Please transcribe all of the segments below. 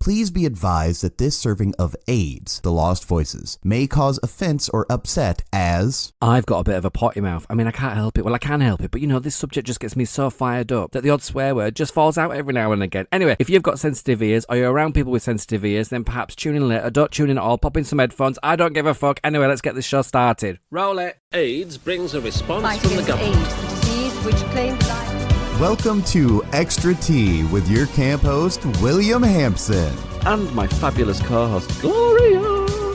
Please be advised that this serving of AIDS, the Lost Voices, may cause offense or upset as... I've got a bit of a potty mouth. I mean, I can't help it. Well, I can help it, but this subject just gets me so fired up that the odd swear word just falls out every now and again. Anyway, if you've got sensitive ears or you're around people with sensitive ears, then perhaps tune in later. Don't tune in at all. Pop in some headphones. I don't give a fuck. Anyway, let's get this show started. Roll it. AIDS brings a response Fight from the against government. AIDS, the disease which claims life. Welcome to Extra Tea with your camp host, William Hampson. And my fabulous co-host, Gloria.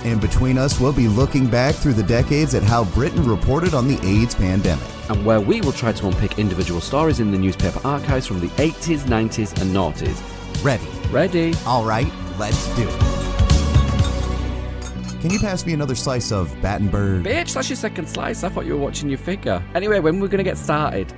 And between us, we'll be looking back through the decades at how Britain reported on the AIDS pandemic. And where we will try to unpick individual stories in the newspaper archives from the 80s, 90s and noughties. Ready? Ready. All right, let's do it. Can you pass me another slice of Battenberg? Bitch, that's your second slice. I thought you were watching your figure. Anyway, when we're going to get started?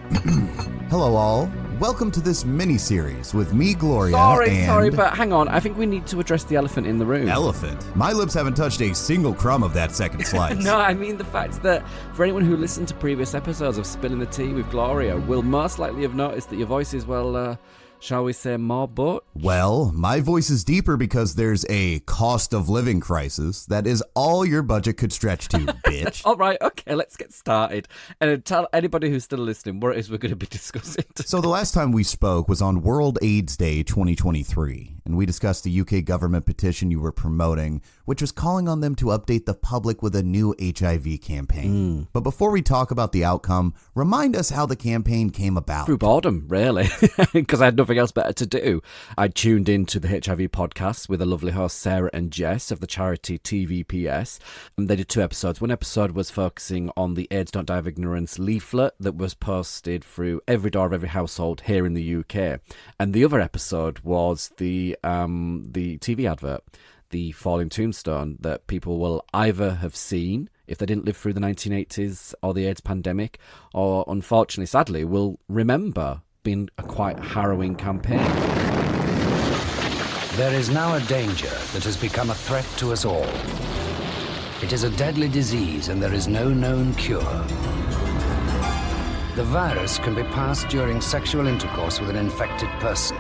Hello all. Welcome to this mini-series with me, Gloria, Sorry, but hang on. I think we need to address the elephant in the room. Elephant? My lips haven't touched a single crumb of that second slice. No, I mean the fact that for anyone who listened to previous episodes of Spilling the Tea with Gloria will most likely have noticed that your voice is, shall we say, more but? Well, my voice is deeper because there's a cost of living crisis that is all your budget could stretch to, bitch. All right, okay, let's get started. And tell anybody who's still listening what it is we're going to be discussing today. So the last time we spoke was on World AIDS Day 2023, and we discussed the UK government petition you were promoting, which was calling on them to update the public with a new HIV campaign. But before we talk about the outcome, remind us how the campaign came about. Through boredom, really, because I had nothing else better to do. I tuned into the HIV podcast with the lovely hosts Sarah and Jess of the charity TVPS. And they did 2 episodes. One episode was focusing on the AIDS Don't Die of Ignorance leaflet that was posted through every door of every household here in the UK. And the other episode was the TV advert, the Falling Tombstone, that people will either have seen if they didn't live through the 1980s or the AIDS pandemic, or unfortunately, sadly, will remember being a quite harrowing campaign. There is now a danger that has become a threat to us all. It is a deadly disease and there is no known cure. The virus can be passed during sexual intercourse with an infected person.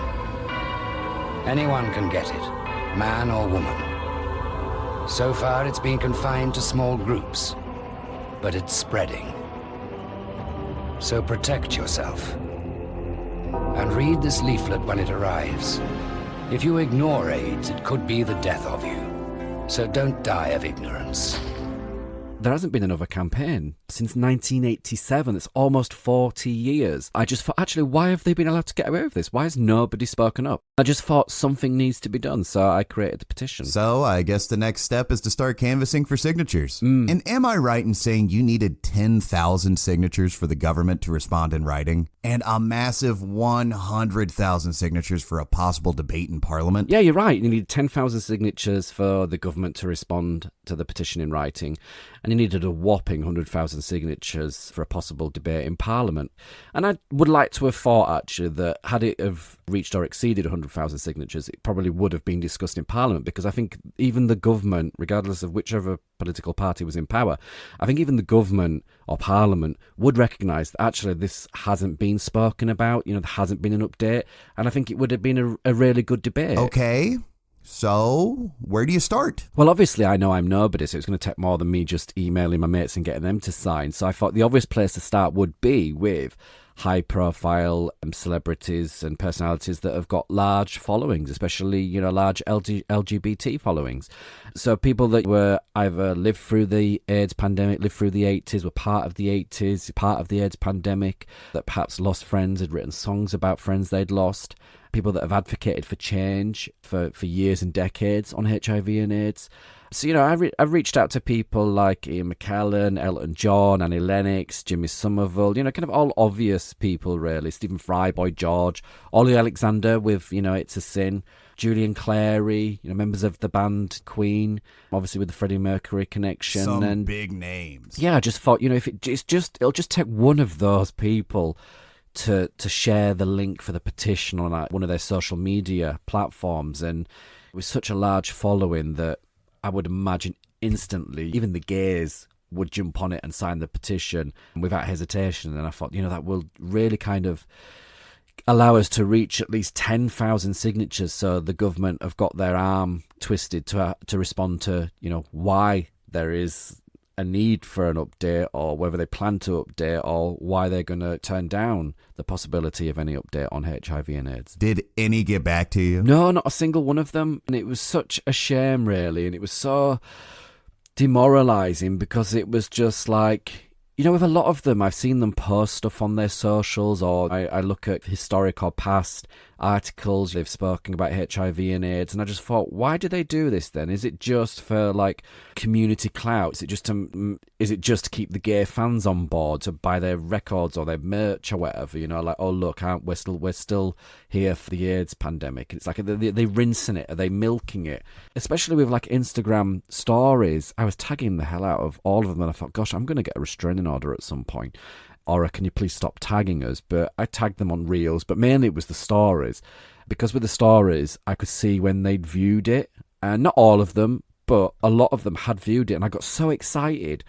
Anyone can get it, man or woman. So far, it's been confined to small groups, but it's spreading. So protect yourself. And read this leaflet when it arrives. If you ignore AIDS, it could be the death of you. So don't die of ignorance. There hasn't been another campaign since 1987. It's almost 40 years. I just thought, actually, why have they been allowed to get away with this? Why has nobody spoken up? I just thought something needs to be done, so I created the petition. So I guess the next step is to start canvassing for signatures. And am I right in saying you needed 10,000 signatures for the government to respond in writing? And a massive 100,000 signatures for a possible debate in Parliament? Yeah, you're right. You need 10,000 signatures for the government to respond to the petition in writing. And you needed a whopping 100,000 signatures for a possible debate in Parliament. And I would like to have thought, actually, that had it have reached or exceeded 100,000 signatures, it probably would have been discussed in Parliament, because I think even the government, regardless of whichever political party was in power, I think even the government or Parliament would recognise that actually this hasn't been spoken about, there hasn't been an update, and I think it would have been a really good debate. Okay. So, where do you start? Well, obviously, I know I'm nobody, so it's going to take more than me just emailing my mates and getting them to sign. So I thought the obvious place to start would be with high-profile celebrities and personalities that have got large followings, especially, large LGBT followings. So people that were either lived through the AIDS pandemic, lived through the 80s, were part of the 80s, part of the AIDS pandemic, that perhaps lost friends, had written songs about friends they'd lost. People that have advocated for change for years and decades on HIV and AIDS. So, I've reached out to people like Ian McKellen, Elton John, Annie Lennox, Jimmy Somerville, kind of all obvious people, really. Stephen Fry, Boy George, Ollie Alexander with, It's a Sin, Julian Clary, members of the band Queen, obviously with the Freddie Mercury connection. Some big names. Yeah, I just thought, if it'll just take one of those people to share the link for the petition on one of their social media platforms. And it was such a large following that I would imagine instantly even the gays would jump on it and sign the petition without hesitation. And I thought, that will really kind of allow us to reach at least 10,000 signatures. So the government have got their arm twisted to respond to, why there is a need for an update, or whether they plan to update, or why they're going to turn down the possibility of any update on HIV and AIDS. Did any get back to you? No, not a single one of them. And it was such a shame, really. And it was so demoralizing, because it was just like, with a lot of them, I've seen them post stuff on their socials, or I look at historic or past articles they've spoken about HIV and AIDS, and I just thought, why do they do this then? Is it just for like community clout? Is it just to keep the gay fans on board, to buy their records or their merch or whatever? Like, oh look, we're still here for the AIDS pandemic. It's like, are they rinsing it? Are they milking it? Especially with like Instagram stories, I was tagging the hell out of all of them, and I thought, gosh, I'm going to get a restraining order at some point. Or can you please stop tagging us? But I tagged them on reels, but mainly it was the stories. Because with the stories, I could see when they'd viewed it. And not all of them, but a lot of them had viewed it. And I got so excited.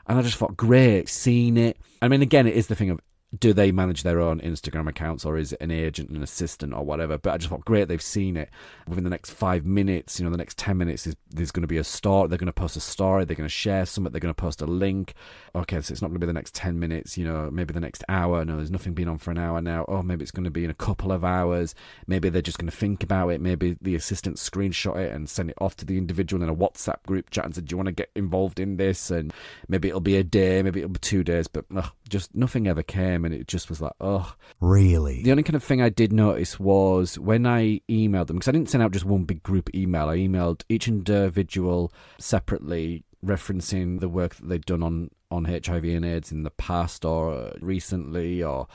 And I just thought, great, seen it. I mean, again, it is the thing of, do they manage their own Instagram accounts, or is it an agent, an assistant, or whatever? But I just thought, great, they've seen it. Within the next 5 minutes, the next 10 minutes, there's going to be a story. They're going to post a story. They're going to share something. They're going to post a link. Okay, so it's not going to be the next 10 minutes, maybe the next hour. No, there's nothing been on for an hour now. Oh, maybe it's going to be in a couple of hours. Maybe they're just going to think about it. Maybe the assistant screenshot it and send it off to the individual in a WhatsApp group chat and said, do you want to get involved in this? And maybe it'll be a day, maybe it'll be 2 days, but just nothing ever came, and it just was like, oh. Really? The only kind of thing I did notice was when I emailed them, because I didn't send out just one big group email. I emailed each individual separately, referencing the work that they'd done on HIV and AIDS in the past or recently, or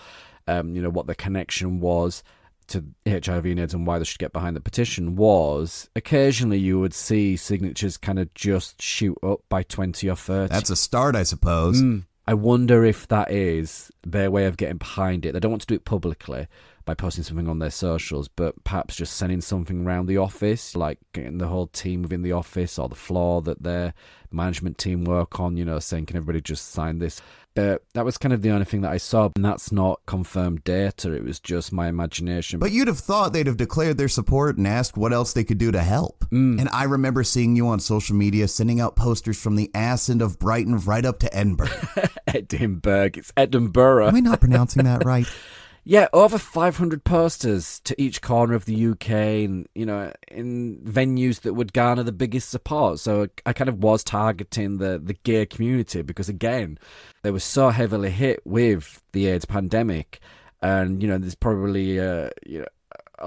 what the connection was to HIV and AIDS and why they should get behind the petition. Was occasionally you would see signatures kind of just shoot up by 20 or 30. That's a start, I suppose. I wonder if that is their way of getting behind it. They don't want to do it publicly by posting something on their socials, but perhaps just sending something around the office, like getting the whole team within the office or the floor that their management team work on, saying, can everybody just sign this? But that was kind of the only thing that I saw, and that's not confirmed data. It was just my imagination. But you'd have thought they'd have declared their support and asked what else they could do to help. And I remember seeing you on social media sending out posters from the ass end of Brighton right up to Edinburgh. Edinburgh. It's Edinburgh. Am I not pronouncing that right? Yeah, over 500 posters to each corner of the UK, and, in venues that would garner the biggest support. So I kind of was targeting the gay community, because, again, they were so heavily hit with the AIDS pandemic. And, there's probably, a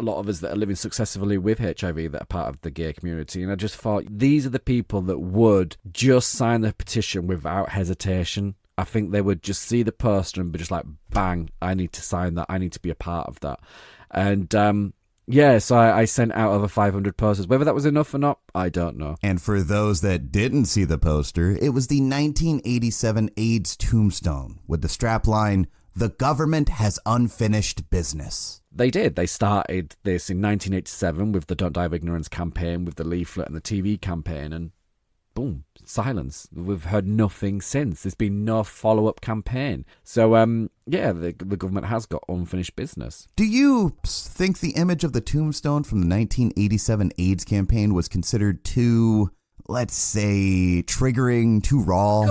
lot of us that are living successfully with HIV that are part of the gay community. And I just thought, these are the people that would just sign the petition without hesitation. I think they would just see the poster and be just like, bang, I need to sign that. I need to be a part of that. And so I sent out over 500 posters. Whether that was enough or not, I don't know. And for those that didn't see the poster, it was the 1987 AIDS Tombstone with the strapline, "The government has unfinished business." They did. They started this in 1987 with the Don't Die of Ignorance campaign, with the leaflet and the TV campaign, and boom, silence. We've heard nothing since. There's been no follow-up campaign. So, the government has got unfinished business. Do you think the image of the tombstone from the 1987 AIDS campaign was considered too, let's say, triggering, too raw?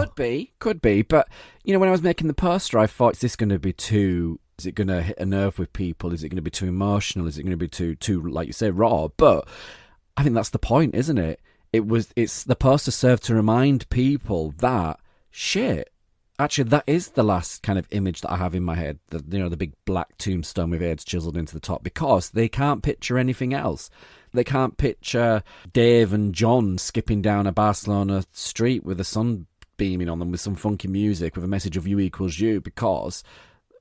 Could be. But, when I was making the poster, I thought, is this going to be too... Is it going to hit a nerve with people? Is it going to be too emotional? Is it going to be too, like you say, raw? But I think that's the point, isn't it? It's the poster served to remind people that, shit, actually that is the last kind of image that I have in my head, the big black tombstone with AIDS chiseled into the top, because they can't picture anything else. They can't picture Dave and John skipping down a Barcelona street with the sun beaming on them with some funky music with a message of U equals U, because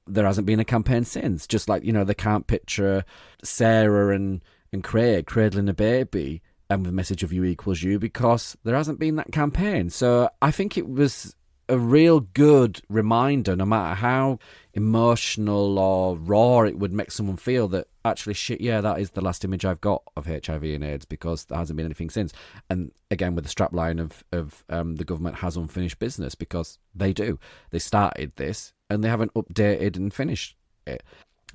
there hasn't been a campaign since. Just like, they can't picture Sarah and Craig cradling a baby and with a message of U equals U, because there hasn't been that campaign. So I think it was a real good reminder, no matter how emotional or raw it would make someone feel, that actually, shit, yeah, that is the last image I've got of HIV and AIDS, because there hasn't been anything since. And again, with the strapline of the government has unfinished business, because they do. They started this and they haven't updated and finished it.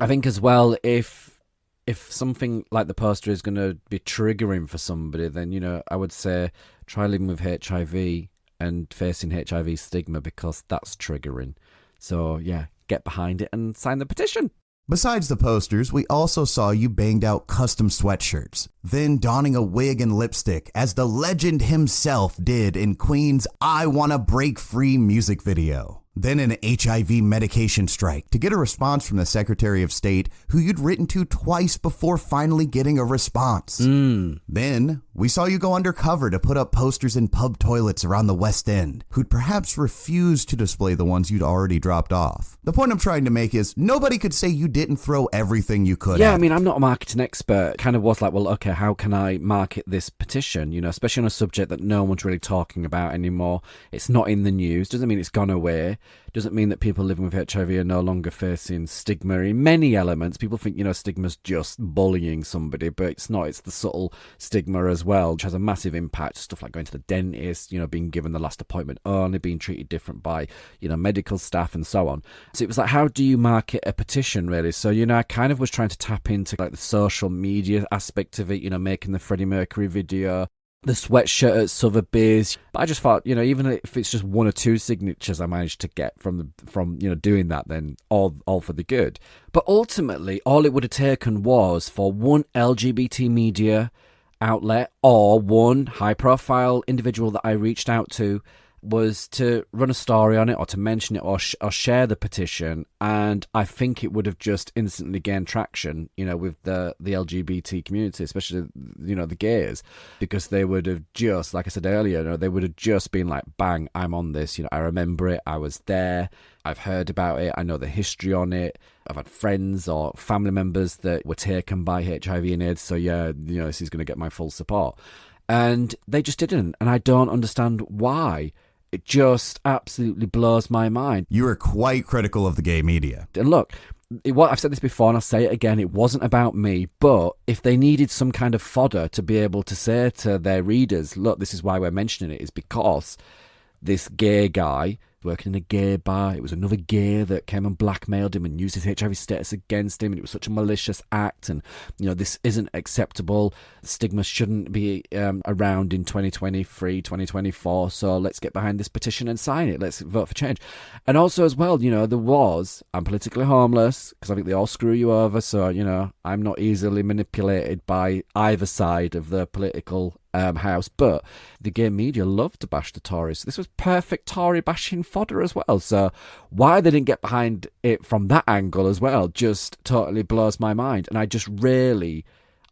I think as well, if something like the poster is going to be triggering for somebody, then, I would say try living with HIV and facing HIV stigma, because that's triggering. So, yeah, get behind it and sign the petition. Besides the posters, we also saw you banged out custom sweatshirts, then donning a wig and lipstick as the legend himself did in Queen's I Wanna Break Free music video. Then an HIV medication strike to get a response from the Secretary of State, who you'd written to twice before finally getting a response. Then we saw you go undercover to put up posters in pub toilets around the West End, who'd perhaps refused to display the ones you'd already dropped off. The point I'm trying to make is nobody could say you didn't throw everything you could Yeah, at I mean, I'm not a marketing expert. Kind of was like, well, okay, how can I market this petition? Especially on a subject that no one's really talking about anymore. It's not in the news. Doesn't mean it's gone away. Doesn't mean that people living with HIV are no longer facing stigma in many elements. People think, stigma's just bullying somebody, but it's not. It's the subtle stigma as well, which has a massive impact. Stuff like going to the dentist, being given the last appointment only, being treated different by, medical staff and so on. So it was like, how do you market a petition, really? So, I kind of was trying to tap into like the social media aspect of it, making the Freddie Mercury video, the sweatshirt at Sotheby's. But I just thought, even if it's just one or two signatures I managed to get from doing that, then all for the good. But ultimately, all it would have taken was for one LGBT media outlet or one high-profile individual that I reached out to was to run a story on it or to mention it or share the petition, and I think it would have just instantly gained traction, with the LGBT community, especially, the gays, because they would have just, like I said earlier, they would have just been like, bang, I'm on this, I remember it, I was there, I've heard about it, I know the history on it, I've had friends or family members that were taken by HIV and AIDS, so yeah, this is going to get my full support. And they just didn't, and I don't understand why. It just absolutely blows my mind. You were quite critical of the gay media. And look, I've said this before and I'll say it again, it wasn't about me, but if they needed some kind of fodder to be able to say to their readers, look, this is why we're mentioning it, is because this gay guy working in a gay bar, it was another gay that came and blackmailed him and used his HIV status against him, and it was such a malicious act, and this isn't acceptable. Stigma shouldn't be around in 2023, 2024, so let's get behind this petition and sign it. Let's vote for change. And also as well, there was, I'm politically homeless, because I think they all screw you over, so I'm not easily manipulated by either side of the political house, but the gay media loved to bash the Tories. This was perfect Tory bashing fodder as well. So why they didn't get behind it from that angle as well just totally blows my mind. And I just really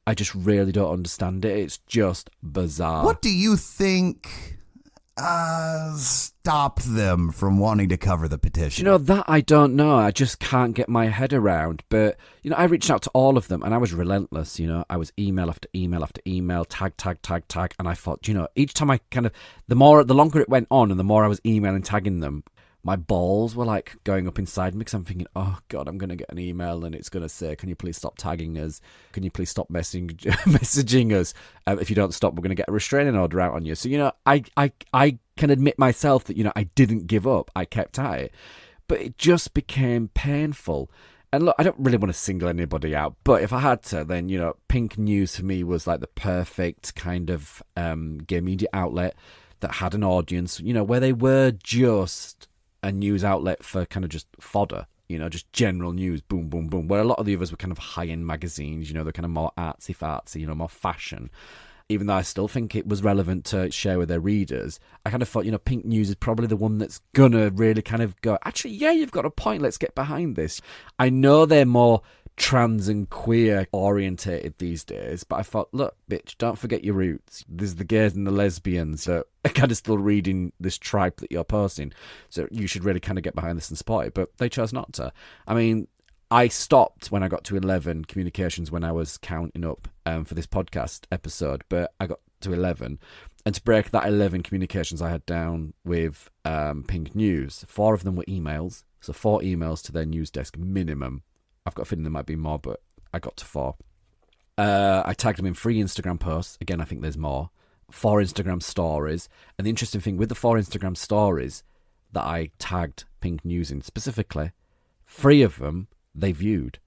don't understand it. It's just bizarre. What do you think stopped them from wanting to cover the petition? That I don't know. I just can't get my head around. But, I reached out to all of them and I was relentless. I was email after email after email, tag. And I thought, each time I the longer it went on and the more I was emailing, tagging them, my balls were like going up inside me because I'm thinking, oh God, I'm going to get an email and it's going to say, can you please stop tagging us? Can you please stop messaging us? If you don't stop, we're going to get a restraining order out on you. So, I can admit myself that, I didn't give up. I kept at it. But it just became painful. And look, I don't really want to single anybody out, but if I had to, then, Pink News for me was like the perfect kind of gay media outlet that had an audience, where they were just a news outlet for kind of just fodder, just general news, boom, boom, boom, where a lot of the others were kind of high-end magazines, they're kind of more artsy-fartsy, more fashion. Even though I still think it was relevant to share with their readers, I kind of thought, Pink News is probably the one that's gonna really kind of go, actually, yeah, you've got a point, let's get behind this. I know they're more trans and queer orientated these days, but I thought, look, bitch, don't forget your roots. There's the gays and the lesbians that are kind of still reading this tribe that you're posting, so you should really kind of get behind this and support it. But they chose not to. I mean, I stopped when I got to 11 communications when I was counting up for this podcast episode, but I got to 11, and to break that 11 communications I had down with Pink News, 4 of them were emails, so 4 emails to their news desk minimum. I've got a feeling there might be more, but I got to 4. I tagged them in 3 Instagram posts. Again, I think there's more. 4 Instagram stories. And the interesting thing with the 4 Instagram stories that I tagged Pink News in specifically, 3 of them they viewed.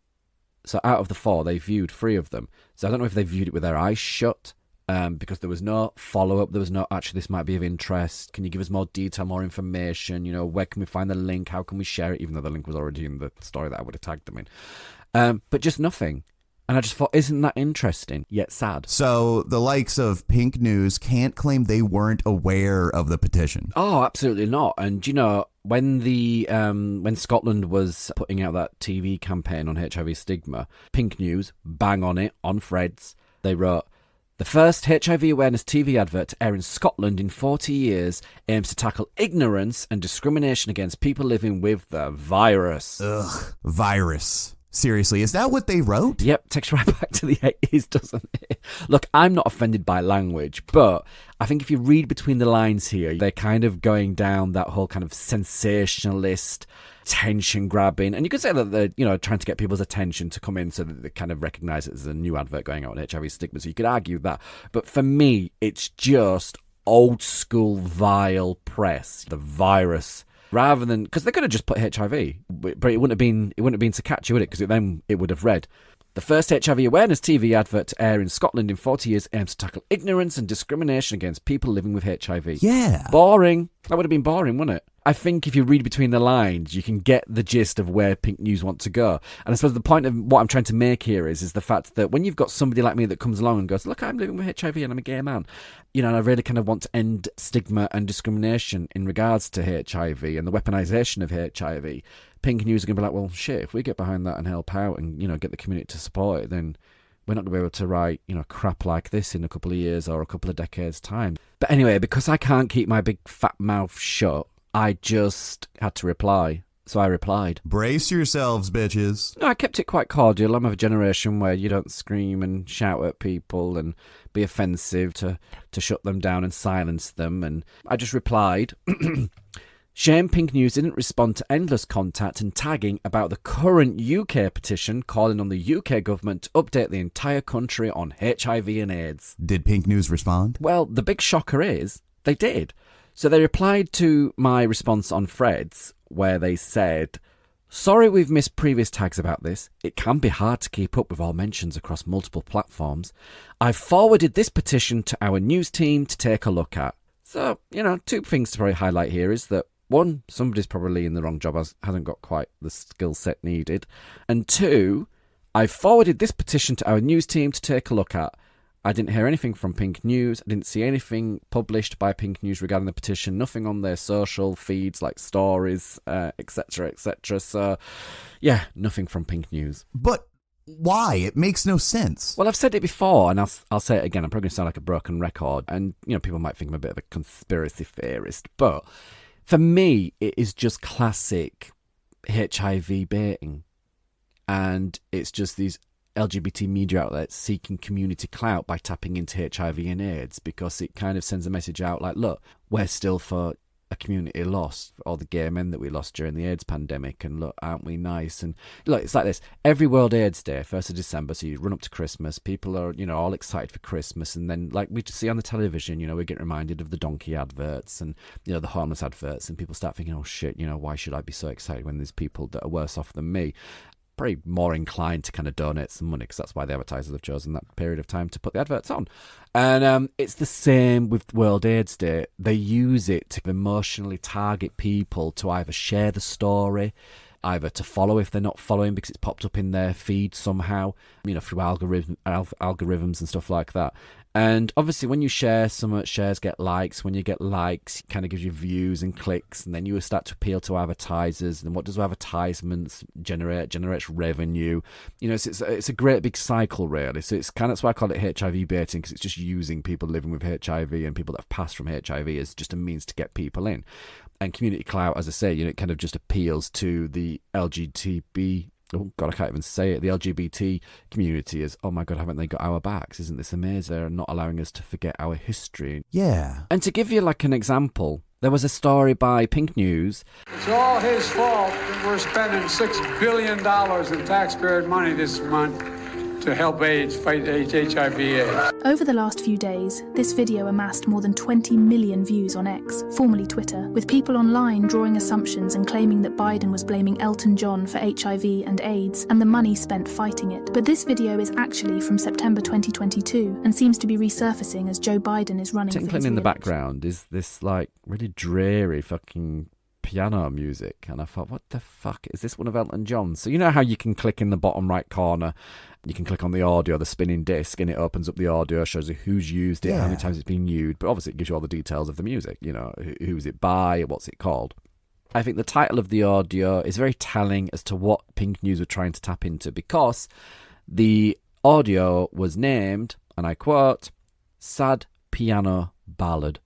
So out of the 4, they viewed 3 of them. So I don't know if they viewed it with their eyes shut, because there was no follow-up. There was no, actually, this might be of interest. Can you give us more detail, more information? You know, where can we find the link? How can we share it? Even though the link was already in the story that I would have tagged them in. But just nothing. And I just thought, isn't that interesting, yet sad? So the likes of Pink News can't claim they weren't aware of the petition. Oh, absolutely not. And, you know, when Scotland was putting out that TV campaign on HIV stigma, Pink News, bang on it, on Threads, they wrote, the first HIV awareness TV advert to air in Scotland in 40 years aims to tackle ignorance and discrimination against people living with the virus. Ugh, virus. Seriously, is that what they wrote? Yep, takes you right back to the 80s, doesn't it? Look, I'm not offended by language, but I think if you read between the lines here, they're kind of going down that whole kind of sensationalist, tension-grabbing, and you could say that they're, you know, trying to get people's attention to come in so that they kind of recognise it as a new advert going out on HIV stigma, so you could argue that. But for me, it's just old-school, vile press, the virus. Rather than, because they could have just put HIV, but it wouldn't have been so catchy, would it? Because then it would have read, the first HIV awareness TV advert to air in Scotland in 40 years aims to tackle ignorance and discrimination against people living with HIV. Yeah. Boring. That would have been boring, wouldn't it? I think if you read between the lines, you can get the gist of where Pink News want to go. And I suppose the point of what I'm trying to make here is the fact that when you've got somebody like me that comes along and goes, look, I'm living with HIV and I'm a gay man, you know, and I really kind of want to end stigma and discrimination in regards to HIV and the weaponization of HIV, Pink News are going to be like, well, shit, if we get behind that and help out and, you know, get the community to support it, then we're not going to be able to write, you know, crap like this in a couple of years or a couple of decades' time. But anyway, because I can't keep my big fat mouth shut, I just had to reply. So I replied. Brace yourselves, bitches. No, I kept it quite cordial. I'm of a generation where you don't scream and shout at people and be offensive to shut them down and silence them. And I just replied, shame Pink News didn't respond to endless contact and tagging about the current UK petition calling on the UK government to update the entire country on HIV and AIDS. Did Pink News respond? Well, the big shocker is they did. So they replied to my response on Threads where they said, sorry we've missed previous tags about this. It can be hard to keep up with all mentions across multiple platforms. I've forwarded this petition to our news team to take a look at. So, you know, 2 things to probably highlight here is that 1, somebody's probably in the wrong job, hasn't got quite the skill set needed. And 2, I've forwarded this petition to our news team to take a look at. I didn't hear anything from Pink News. I didn't see anything published by Pink News regarding the petition. Nothing on their social feeds like stories, etc., etc. So, yeah, nothing from Pink News. But why? It makes no sense. Well, I've said it before, and I'll say it again. I'm probably going to sound like a broken record, and you know, people might think I'm a bit of a conspiracy theorist, but for me, it is just classic HIV baiting, and it's just these LGBT media outlets seeking community clout by tapping into HIV and AIDS, because it kind of sends a message out like, look, we're still for a community lost, all the gay men that we lost during the AIDS pandemic, and look, aren't we nice? And look, it's like this, every World AIDS Day, 1st of December, so you run up to Christmas, people are, you know, all excited for Christmas, and then like we just see on the television, you know, we get reminded of the donkey adverts and, you know, the homeless adverts, and people start thinking, oh shit, you know, why should I be so excited when there's people that are worse off than me? Probably more inclined to kind of donate some money, because that's why the advertisers have chosen that period of time to put the adverts on. And it's the same with World AIDS Day. They use it to emotionally target people to either share the story, either to follow if they're not following because it's popped up in their feed somehow, you know, through algorithms and stuff like that. And obviously when you share, some shares get likes. When you get likes, it kind of gives you views and clicks, and then you start to appeal to advertisers. And what does advertisements generate? Generates revenue. You know, it's a great big cycle, really. So it's kind of, that's why I call it HIV baiting, because it's just using people living with HIV and people that have passed from HIV as just a means to get people in. And community clout, as I say, you know, it kind of just appeals to the oh God, I can't even say it. The LGBT community is, oh my God, haven't they got our backs? Isn't this amazing? They're not allowing us to forget our history. Yeah. And to give you like an example, there was a story by Pink News. It's all his fault that we're spending $6 billion in taxpayer money this month to help AIDS fight HIV/AIDS. Over the last few days, this video amassed more than 20 million views on X, formerly Twitter, with people online drawing assumptions and claiming that Biden was blaming Elton John for HIV and AIDS and the money spent fighting it. But this video is actually from September 2022 and seems to be resurfacing as Joe Biden is running for his Tinkling in the re-election. background is this like really dreary fucking piano music, and I thought, what the fuck is this one of Elton John's? So you know how you can click in the bottom right corner, you can click on the audio, the spinning disc, and it opens up the audio, shows you who's used it, how many times it's been used, but obviously it gives you all the details of the music, you know, who's it by, what's it called. I think the title of the audio is very telling as to what Pink News were trying to tap into, because the audio was named, and I quote, Sad Piano Ballad.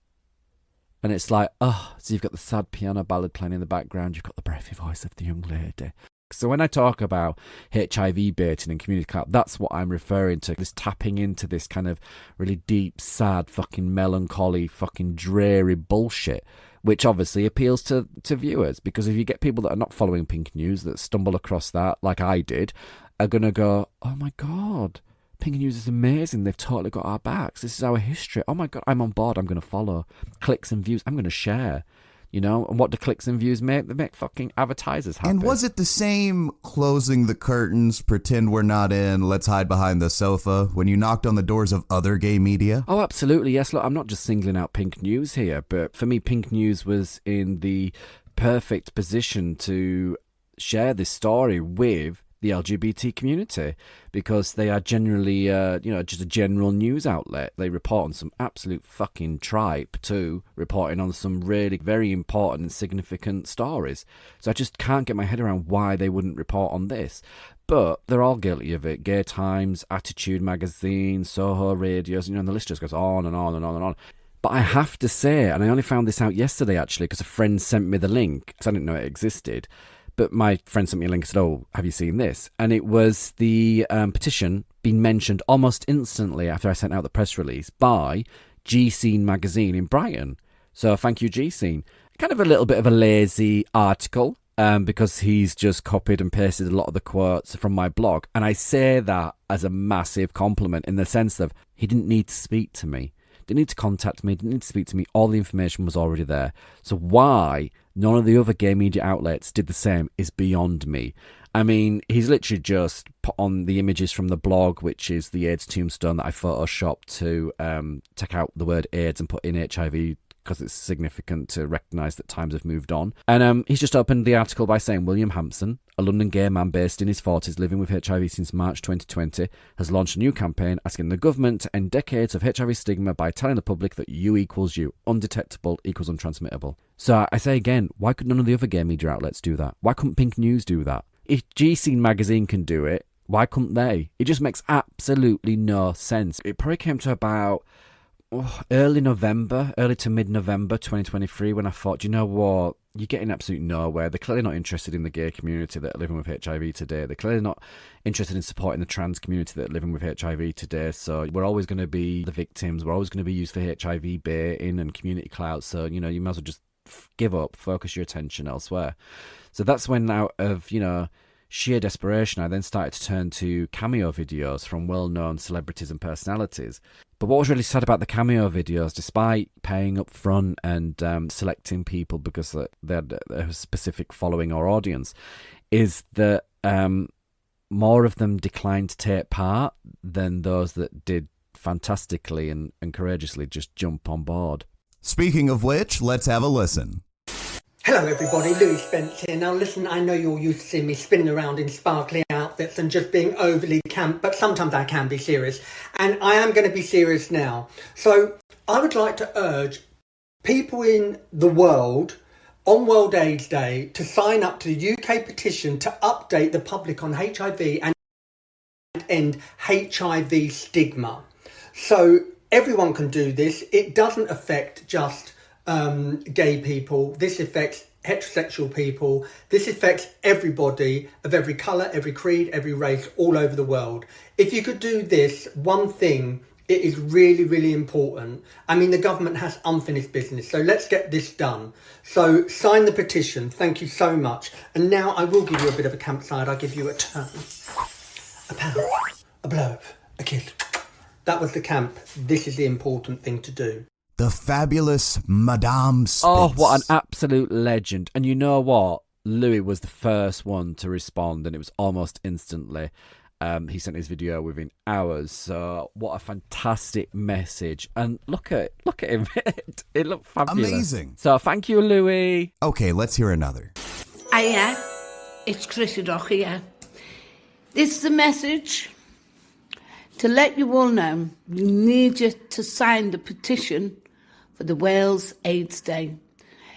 And it's like, oh, so you've got the sad piano ballad playing in the background, you've got the breathy voice of the young lady. So when I talk about HIV baiting and community clout, that's what I'm referring to, this tapping into this kind of really deep, sad, fucking melancholy, fucking dreary bullshit, which obviously appeals to viewers, because if you get people that are not following Pink News that stumble across that, like I did, are going to go, oh my God, Pink News is amazing. They've totally got our backs. This is our history. Oh my God, I'm on board. I'm going to follow. Clicks and views, I'm going to share. You know, and what do clicks and views make? They make fucking advertisers happy. And was it the same closing the curtains, pretend we're not in, let's hide behind the sofa when you knocked on the doors of other gay media? Oh, absolutely. Yes, look, I'm not just singling out Pink News here, but for me, Pink News was in the perfect position to share this story with the LGBT community, because they are generally, just a general news outlet. They report on some absolute fucking tripe too, reporting on some really very important and significant stories. So I just can't get my head around why they wouldn't report on this. But they're all guilty of it. Gay Times, Attitude Magazine, Soho Radios, and the list just goes on and on and on and on. But I have to say, and I only found this out yesterday actually, because a friend sent me the link, because I didn't know it existed. But my friend sent me a link and said, oh, have you seen this? And it was the Petition being mentioned almost instantly after I sent out the press release by G-Scene magazine in Brighton. So thank you, G-Scene. Kind of a little bit of a lazy article, because he's just copied and pasted a lot of the quotes from my blog. And I say that as a massive compliment in the sense of he didn't need to speak to me. Didn't need to contact me, didn't need to speak to me. All the information was already there. So why none of the other gay media outlets did the same is beyond me. I mean, he's literally just put on the images from the blog, which is the AIDS tombstone that I photoshopped to take out the word AIDS and put in HIV, because it's significant to recognise that times have moved on. And he's just opened the article by saying William Hampson, a London gay man based in his 40s living with HIV since March 2020, has launched a new campaign asking the government to end decades of HIV stigma by telling the public that you equals you, undetectable equals untransmittable. So I say again, why could none of the other gay media outlets do that? Why couldn't Pink News do that? If G-Scene magazine can do it, why couldn't they? It just makes absolutely no sense. It probably came to about early to mid-November 2023 when I thought, you know what, you're getting absolutely nowhere. They're clearly not interested in the gay community that are living with HIV today. They're clearly not interested in supporting the trans community that are living with HIV today. So we're always going to be the victims. We're always going to be used for HIV baiting and community clout. So, you might as well just give up, focus your attention elsewhere. So that's when, out of, sheer desperation, I then started to turn to cameo videos from well-known celebrities and personalities. But what was really sad about the cameo videos, despite paying up front and selecting people because they had a specific following or audience, is that more of them declined to take part than those that did fantastically and courageously just jump on board. Speaking of which, let's have a listen. Hello everybody, Louis Spence here. Now listen, I know you're used to seeing me spinning around in sparkly outfits and just being overly camp, but sometimes I can be serious. And I am going to be serious now. So I would like to urge people in the world on World AIDS Day to sign up to the UK petition to update the public on HIV and end HIV stigma. So everyone can do this. It doesn't affect just gay people. This affects heterosexual people. This affects everybody of every colour, every creed, every race all over the world. If you could do this one thing, it is really, really important. I mean, the government has unfinished business, so let's get this done. So sign the petition. Thank you so much. And now I will give you a bit of a campsite. I'll give you a turn. A pound. a blow, a kiss. That was the camp. This is the important thing to do. The fabulous Madame Spitz. Oh, what an absolute legend. And you know what? Louis was the first one to respond, and it was almost instantly. He sent his video within hours. So what a fantastic message. And look at him. It looked fabulous. Amazing. So thank you, Louis. Okay, let's hear another. Hiya, it's Chrissy Rock here. This is a message to let you all know we need you to sign the petition for the Wales AIDS Day.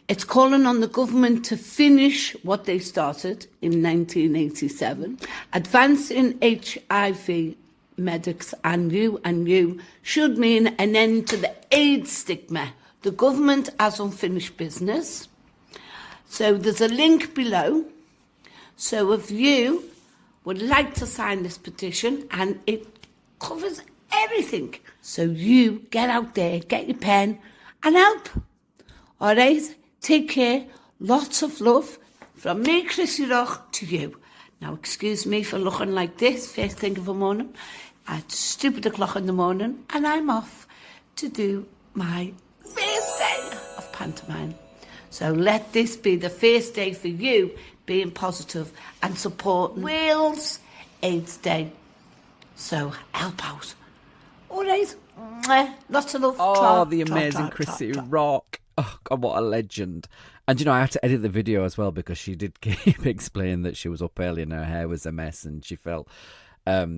It's calling on the government to finish what they started in 1987. Advancing HIV medics and you should mean an end to the AIDS stigma. The government has unfinished business. So there's a link below. So if you would like to sign this petition, and it covers everything, so you get out there, get your pen and help. All right? Take care. Lots of love from me, Chrissy Rock, to you. Now, excuse me for looking like this first thing of the morning. At stupid o'clock in the morning, and I'm off to do my first day of pantomime. So let this be the first day for you being positive and supporting Wales AIDS Day. So help out. All right. Lots of love. Oh, the amazing Chrissy Rock. Oh, God, what a legend. And, you know, I had to edit the video as well because she did keep explaining that she was up early and her hair was a mess and she felt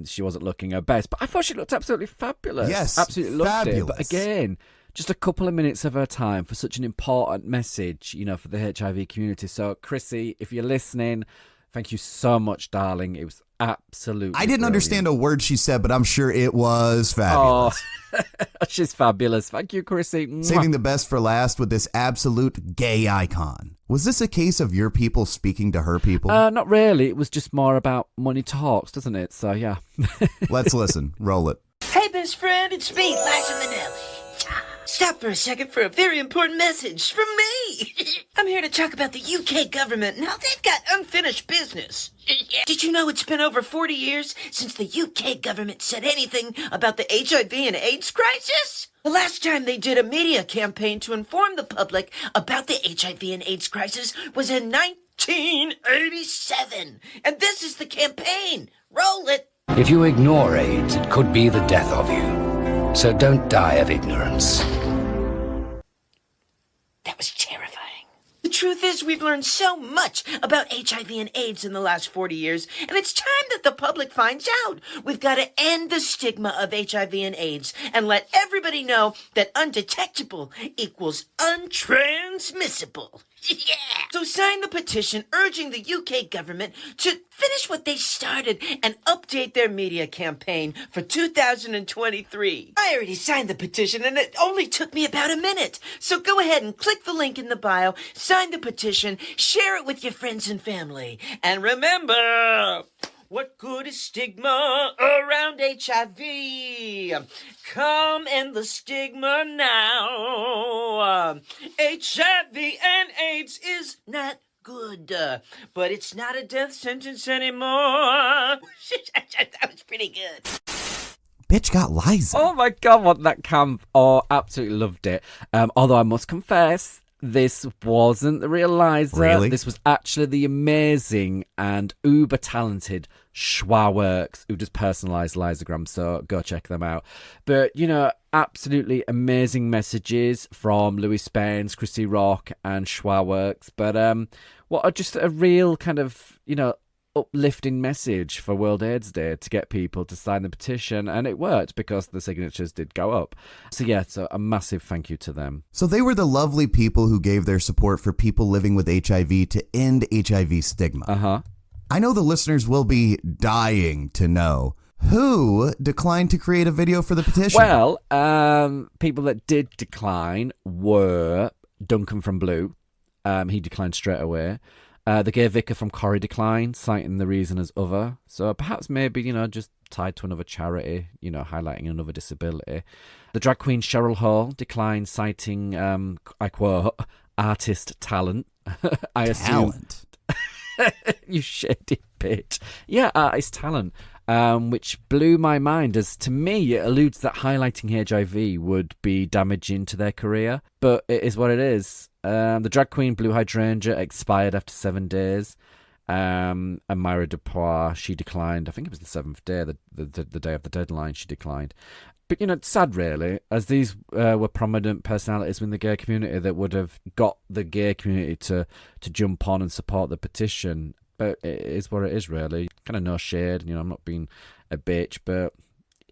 she wasn't looking her best. But I thought she looked absolutely fabulous. Yes, absolutely loved fabulous. it. But again, just a couple of minutes of her time for such an important message, you know, for the HIV community. So, Chrissy, if you're listening, thank you so much, darling. It was absolutely I didn't brilliant. understand a word she said, but I'm sure it was fabulous. Oh, she's fabulous. Thank you, Chrissy. Mwah. Saving the best for last with this absolute gay icon. Was this a case of your people speaking to her people? Not really. It was just more about money talks, doesn't it? So, yeah. Let's listen. Roll it. Hey, best friend, it's me, Liza Minnelli. Stop for a second for a very important message from me. I'm here to talk about the UK government and how they've got unfinished business. Did you know it's been over 40 years since the UK government said anything about the HIV and AIDS crisis? The last time they did a media campaign to inform the public about the HIV and AIDS crisis was in 1987. And this is the campaign. Roll it. If you ignore AIDS, it could be the death of you. So don't die of ignorance. That was terrifying. The truth is, we've learned so much about HIV and AIDS in the last 40 years, and it's time that the public finds out. We've got to end the stigma of HIV and AIDS and let everybody know that undetectable equals untransmissible. Yeah! So sign the petition urging the UK government to finish what they started and update their media campaign for 2023. I already signed the petition and it only took me about a minute. So go ahead and click the link in the bio, sign the petition, share it with your friends and family. And remember, what good is stigma around HIV? Come end the stigma now. HIV and AIDS is not good, but it's not a death sentence anymore. That was pretty good. Bitch got Liza. Oh, my God, what that camp. Oh, absolutely loved it. Although I must confess, this wasn't the real Liza. Really? This was actually the amazing and uber talented Schwaworks, who does personalised Lizagram, so go check them out. But, you know, absolutely amazing messages from Louis Spence, Chrissy Rock and Schwaworks. But what are just a real kind of, you know, uplifting message for World AIDS Day to get people to sign the petition, and it worked because the signatures did go up. So yeah, so a massive thank you to them. So they were the lovely people who gave their support for people living with HIV to end HIV stigma. I know the listeners will be dying to know who declined to create a video for the petition. Well, people that did decline were Duncan from Blue. He declined straight away. The gay vicar from Corrie declined, citing the reason as other. So perhaps maybe, you know, just tied to another charity, you know, highlighting another disability. The drag queen Cheryl Hall declined, citing, I quote, artist talent. I assume. Talent. You shady bitch. Yeah, artist talent. which blew my mind, as to me it alludes that highlighting HIV would be damaging to their career. But it is what it is. The drag queen Blue Hydrangea expired after 7 days. And Myra Dupois, she declined. I think it was the 7th day, the day of the deadline, she declined. But, it's sad, really, as these were prominent personalities in the gay community that would have got the gay community to jump on and support the petition. But it is what it is, really. Kind of no shade, I'm not being a bitch, but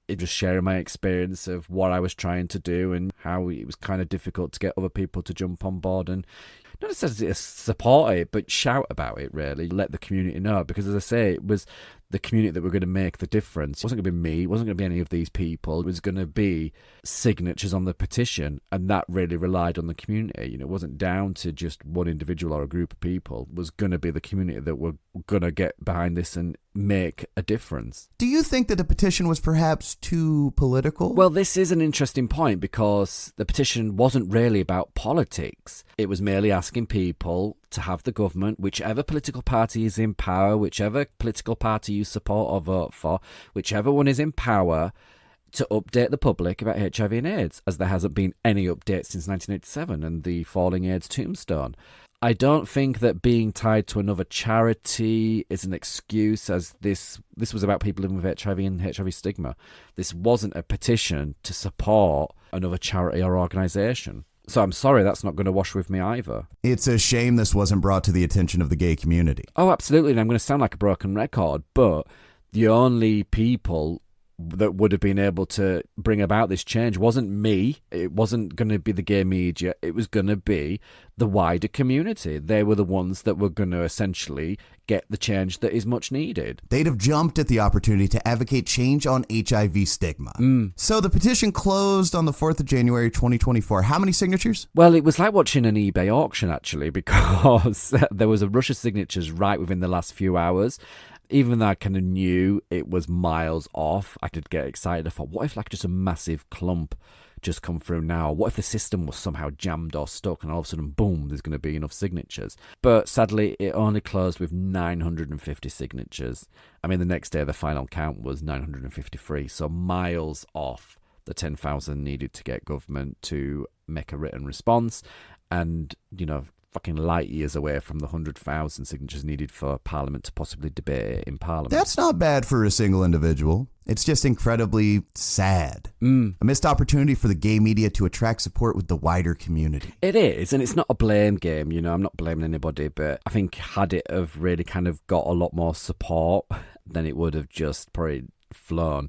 it just sharing my experience of what I was trying to do and how it was kind of difficult to get other people to jump on board and not necessarily support it, but shout about it, really. Let the community know, because as I say, it was the community that were going to make the difference. It wasn't going to be me, it wasn't going to be any of these people. It was going to be signatures on the petition, and that really relied on the community. It wasn't down to just one individual or a group of people. It was going to be the community that were going to get behind this and make a difference. Do you think that the petition was perhaps too political? Well, this is an interesting point, because the petition wasn't really about politics. It was merely asking people to have the government, whichever political party is in power, whichever political party you support or vote for, whichever one is in power, to update the public about HIV and AIDS, as there hasn't been any update since 1987 and the falling AIDS tombstone. I don't think that being tied to another charity is an excuse, as this was about people living with HIV and HIV stigma. This wasn't a petition to support another charity or organisation. So I'm sorry, that's not going to wash with me either. It's a shame this wasn't brought to the attention of the gay community. Oh, absolutely, and I'm going to sound like a broken record, but the only people that would have been able to bring about this change wasn't me. It wasn't going to be the gay media. It was going to be the wider community. They were the ones that were going to essentially get the change that is much needed. They'd have jumped at the opportunity to advocate change on HIV stigma. So the petition closed on the 4th of January, 2024. How many signatures? Well, it was like watching an eBay auction, actually, because there was a rush of signatures right within the last few hours. Even though I kind of knew it was miles off, I could get excited. I thought, what if like just a massive clump just come through now? What if the system was somehow jammed or stuck and all of a sudden, boom, there's going to be enough signatures? But sadly, it only closed with 950 signatures. I mean, the next day, the final count was 953, so miles off the 10,000 needed to get government to make a written response. And, fucking light years away from the 100,000 signatures needed for Parliament to possibly debate it in Parliament. That's not bad for a single individual. It's just incredibly sad. A missed opportunity for the gay media to attract support with the wider community. It is, and it's not a blame game, I'm not blaming anybody, but I think had it have really kind of got a lot more support, then it would have just probably flown.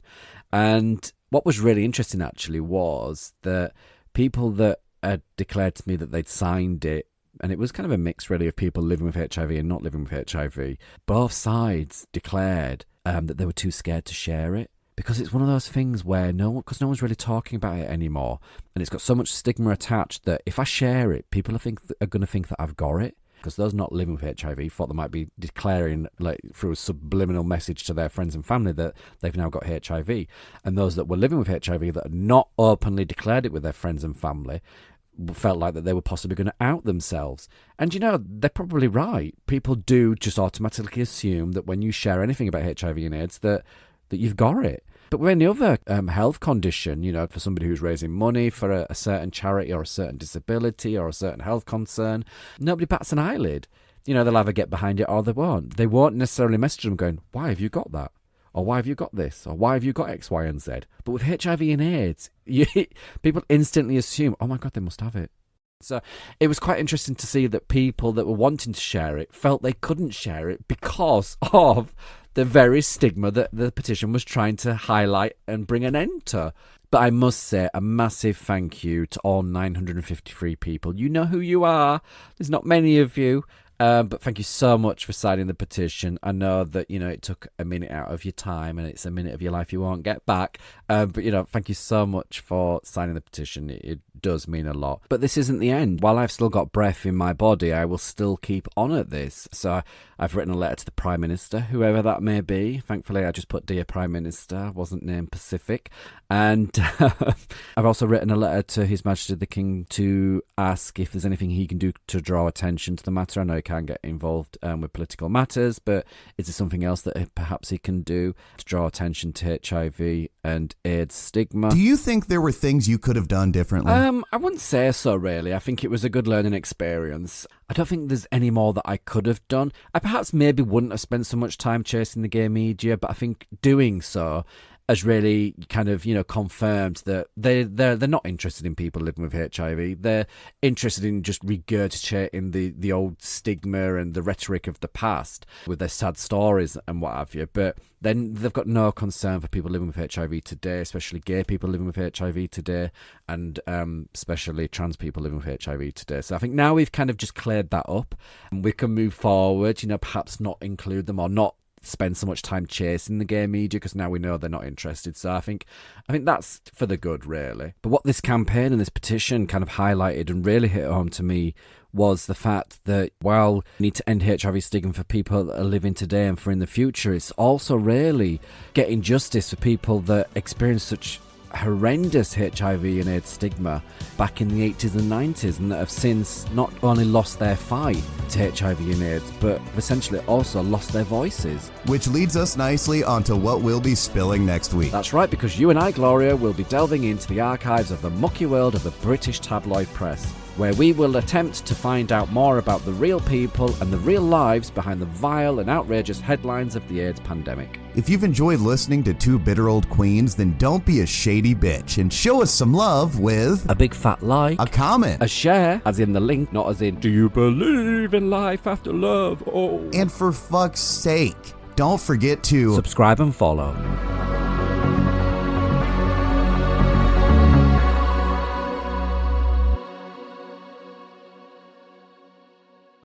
And what was really interesting, actually, was that people that had declared to me that they'd signed it, and it was kind of a mix, really, of people living with HIV and not living with HIV. Both sides declared that they were too scared to share it, because it's one of those things where no one's really talking about it anymore, and it's got so much stigma attached that if I share it, people are going to think that I've got it. Because those not living with HIV thought they might be declaring, like, through a subliminal message to their friends and family that they've now got HIV, and those that were living with HIV that had not openly declared it with their friends and family felt like that they were possibly going to out themselves. And they're probably right. People do just automatically assume that when you share anything about HIV and AIDS that you've got it. But with any other health condition, for somebody who's raising money for a certain charity or a certain disability or a certain health concern, nobody bats an eyelid. They'll either get behind it or they won't. They won't necessarily message them going, why have you got that? Or why have you got this? Or why have you got X, Y, and Z? But with HIV and AIDS, people instantly assume, oh my God, they must have it. So it was quite interesting to see that people that were wanting to share it felt they couldn't share it because of the very stigma that the petition was trying to highlight and bring an end to. But I must say a massive thank you to all 953 people. You know who you are. There's not many of you. But thank you so much for signing the petition. I know that, it took a minute out of your time and it's a minute of your life you won't get back. But, thank you so much for signing the petition. It does mean a lot. But this isn't the end. While I've still got breath in my body, I will still keep on at this. So I've written a letter to the Prime Minister, whoever that may be. Thankfully, I just put Dear Prime Minister, wasn't named Pacific. And I've also written a letter to His Majesty the King to ask if there's anything he can do to draw attention to the matter. I know he can't get involved with political matters, but is there something else that perhaps he can do to draw attention to HIV and AIDS stigma? Do you think there were things you could have done differently? I wouldn't say so, really. I think it was a good learning experience. I don't think there's any more that I could have done. I perhaps maybe wouldn't have spent so much time chasing the gay media, but I think doing so has really kind of, confirmed that they're not interested in people living with HIV. They're interested in just regurgitating the old stigma and the rhetoric of the past with their sad stories and what have you. But then they've got no concern for people living with HIV today, especially gay people living with HIV today, and especially trans people living with HIV today. So I think now we've kind of just cleared that up, and we can move forward, perhaps not include them or not spend so much time chasing the gay media, because now we know they're not interested. So I think that's for the good, really. But what this campaign and this petition kind of highlighted and really hit home to me was the fact that while we need to end HIV stigma for people that are living today and for in the future, it's also really getting justice for people that experience such horrendous HIV and AIDS stigma back in the 80s and 90s, and that have since not only lost their fight to HIV and AIDS, but have essentially also lost their voices. Which leads us nicely onto what we'll be spilling next week. That's right, because you and I, Gloria, will be delving into the archives of the mucky world of the British tabloid press, where we will attempt to find out more about the real people and the real lives behind the vile and outrageous headlines of the AIDS pandemic. If you've enjoyed listening to two bitter old queens, then don't be a shady bitch and show us some love with a big fat like, a comment, a share, as in the link, not as in do you believe in life after love? Oh. And for fuck's sake, don't forget to subscribe and follow.